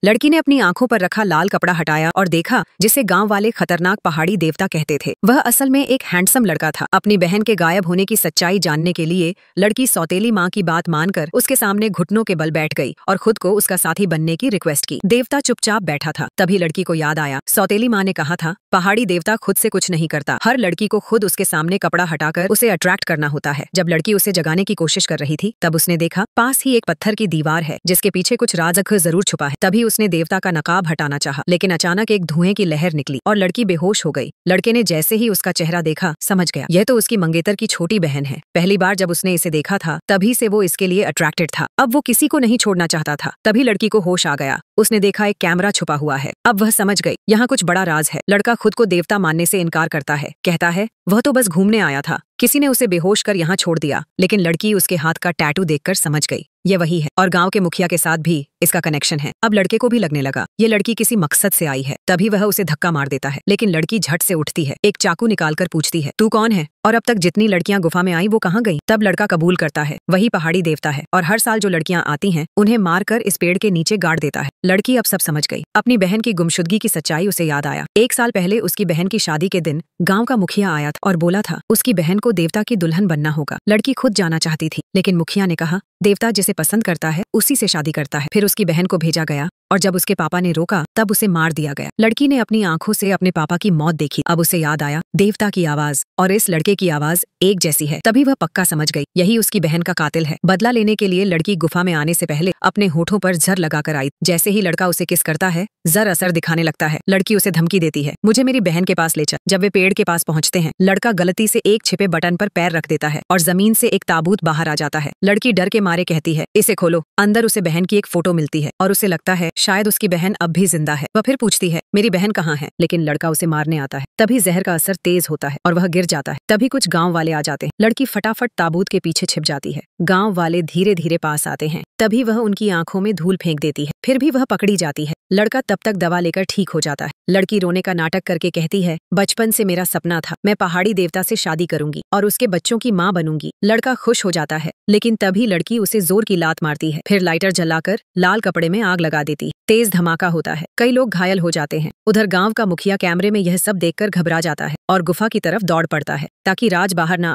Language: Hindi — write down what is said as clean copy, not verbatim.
लड़की ने अपनी आंखों पर रखा लाल कपड़ा हटाया और देखा जिसे गांव वाले खतरनाक पहाड़ी देवता कहते थे। वह असल में एक हैंडसम लड़का था। अपनी बहन के गायब होने की सच्चाई जानने के लिए लड़की सौतेली माँ की बात मानकर उसके सामने घुटनों के बल बैठ गई और खुद को उसका साथी बनने की रिक्वेस्ट की। देवता चुपचाप बैठा था। तभी लड़की को याद आया, सौतेली माँ ने कहा था पहाड़ी देवता खुद से कुछ नहीं करता, हर लड़की को खुद उसके सामने कपड़ा हटाकर उसे अट्रैक्ट करना होता है। जब लड़की उसे जगाने की कोशिश कर रही थी तब उसने देखा पास ही एक पत्थर की दीवार है जिसके पीछे कुछ राज जरूर छुपा है। तभी उसने देवता का नकाब हटाना चाहा, लेकिन अचानक एक धुएं की लहर निकली और लड़की बेहोश हो गई। लड़के ने जैसे ही उसका चेहरा देखा समझ गया यह तो उसकी मंगेतर की छोटी बहन है। पहली बार जब उसने इसे देखा था तभी से वो इसके लिए अट्रैक्टेड था। अब वो किसी को नहीं छोड़ना चाहता था। तभी लड़की को होश आ गया। उसने देखा एक कैमरा छुपा हुआ है। अब वह समझ गई यहाँ कुछ बड़ा राज है। लड़का खुद को देवता मानने से इनकार करता है, कहता है वह तो बस घूमने आया था, किसी ने उसे बेहोश कर यहाँ छोड़ दिया। लेकिन लड़की उसके हाथ का टैटू देखकर समझ गई ये वही है और गांव के मुखिया के साथ भी इसका कनेक्शन है। अब लड़के को भी लगने लगा ये लड़की किसी मकसद से आई है। तभी वह उसे धक्का मार देता है, लेकिन लड़की झट से उठती है, एक चाकू निकालकर पूछती है तू कौन है और अब तक जितनी लड़कियां गुफा में आई वो कहाँ गई। तब लड़का कबूल करता है वही पहाड़ी देवता है और हर साल जो लड़कियां आती हैं उन्हें मारकर इस पेड़ के नीचे गाड़ देता है। लड़की अब सब समझ गई। अपनी बहन की गुमशुदगी की सच्चाई उसे याद आया। एक साल पहले उसकी बहन की शादी के दिन गाँव का मुखिया आया था और बोला था उसकी बहन को देवता की दुल्हन बनना होगा। लड़की खुद जाना चाहती थी, लेकिन मुखिया ने कहा देवता जिसे पसंद करता है उसी से शादी करता है। फिर उसकी बहन को भेजा गया और जब उसके पापा ने रोका तब उसे मार दिया गया। लड़की ने अपनी आंखों से अपने पापा की मौत देखी। अब उसे याद आया देवता की आवाज और इस लड़के की आवाज एक जैसी है। तभी वह पक्का समझ गई यही उसकी बहन का कातिल है। बदला लेने के लिए लड़की गुफा में आने से पहले अपने होठों पर जर लगाकर आई। जैसे ही लड़का उसे किस करता है जर असर दिखाने लगता है। लड़की उसे धमकी देती है मुझे मेरी बहन के पास ले चल। जब वे पेड़ के पास पहुंचते हैं लड़का गलती से एक छिपे बटन पर पैर रख देता है और जमीन से एक ताबूत बाहर आ जाता है। लड़की डर के मारे कहती है इसे खोलो। अंदर उसे बहन की एक फोटो मिलती है और उसे लगता है शायद उसकी बहन अब भी जिंदा है। वह फिर पूछती है मेरी बहन कहाँ है, लेकिन लड़का उसे मारने आता है। तभी जहर का असर तेज होता है और वह गिर जाता है। तभी कुछ गांव वाले आ जाते हैं। लड़की फटाफट ताबूत के पीछे छिप जाती है। गांव वाले धीरे धीरे पास आते हैं। तभी वह उनकी आंखों में धूल फेंक देती है। फिर भी वह पकड़ी जाती है। लड़का तब तक दवा लेकर ठीक हो जाता है। लड़की रोने का नाटक करके कहती है बचपन से मेरा सपना था, मैं पहाड़ी देवता से शादी करूंगी और उसके बच्चों की माँ बनूंगी। लड़का खुश हो जाता है, लेकिन तभी लड़की उसे जोर की लात मारती है। फिर लाइटर जलाकर लाल कपड़े में आग लगा देती। तेज धमाका होता है, कई लोग घायल हो जाते हैं। उधर गांव का मुखिया कैमरे में यह सब देखकर घबरा जाता है और गुफा की तरफ दौड़ पड़ता है ताकि राज बाहर न आए।